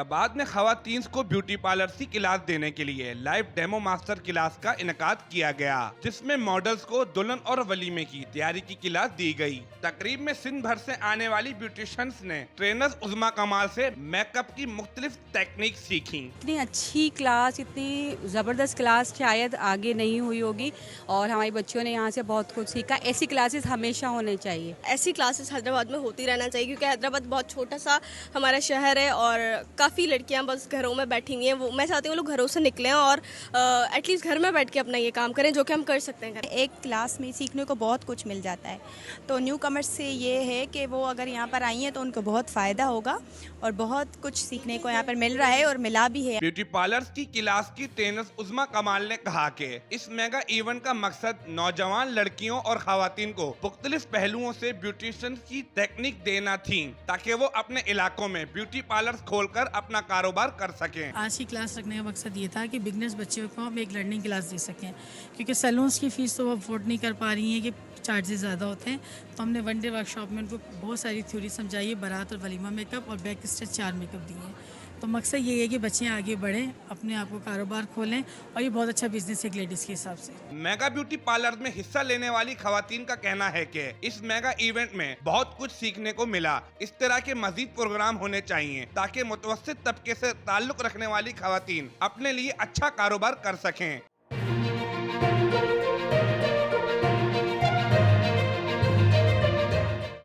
हैदराबाद में खवातीन को ब्यूटी पार्लर की क्लास देने के लिए लाइव डेमो मास्टर क्लास का इनकाद किया गया, जिसमें मॉडल्स को दुल्हन और वलीमे की तैयारी की क्लास दी गई। तकरीब में सिंध भर से आने वाली ब्यूटिशियंस ने ट्रेनर्स उज़मा कमाल से मेकअप की मुख्तलिफ टेक्निक सीखी। इतनी अच्छी क्लास, इतनी ज़बरदस्त क्लास शायद आगे नहीं हुई होगी और हमारी बच्चियों ने यहाँ से बहुत कुछ सीखा। ऐसी क्लासेस हमेशा होने चाहिए। ऐसी क्लासेस हैदराबाद में होती रहना चाहिए, क्योंकि हैदराबाद बहुत छोटा सा हमारा शहर है और काफ़ी लड़कियाँ बस घरों में बैठी हुई हैं। वो मैं चाहती हूँ लोग घरों से निकलें और एटलीस्ट घर में बैठ के अपना ये काम करें जो कि हम कर सकते हैं। एक क्लास में सीखने को बहुत कुछ मिल जाता है, तो न्यू कमर्स से ये है कि वो अगर यहाँ पर आई हैं तो उनको बहुत फ़ायदा होगा और बहुत कुछ सीखने को यहाँ पर मिल रहा है और मिला भी है। ब्यूटी पार्लर की क्लास की ट्रेनर्स उज़मा कमाल ने कहा कि इस मेगा इवेंट का मकसद नौजवान लड़कियों और खवातीन को मुख्तलिफ पहलुओं से ब्यूटिशियन की टेक्निक देना थी, ताकि वो अपने इलाकों में ब्यूटी पार्लर खोलकर अपना कारोबार कर सकें। आज की क्लास रखने का मकसद ये था कि बिगनर्स बच्चों को हम एक लर्निंग क्लास दे सकें, क्योंकि सैलून्स की फ़ीस तो वो अफोर्ड नहीं कर पा रही हैं, कि चार्जेस ज़्यादा होते हैं। तो हमने वन डे वर्कशॉप में उनको बहुत सारी थ्योरी समझाई है, बारात और वलीमा मेकअप और बैक स्टेज 4 मेकअप दिए हैं। तो मकसद ये है कि बच्चे आगे बढ़ें, अपने आप को कारोबार खोलें और ये बहुत अच्छा बिजनेस है एक लेडीज़ के हिसाब से। मेगा ब्यूटी पार्लर में हिस्सा लेने वाली खवातीन का कहना है कि इस मेगा इवेंट में बहुत कुछ सीखने को मिला। इस तरह के मजीद प्रोग्राम होने चाहिए ताकि मुतवस्सित तबके से ताल्लुक रखने वाली खवातीन अपने लिए अच्छा कारोबार कर सकें।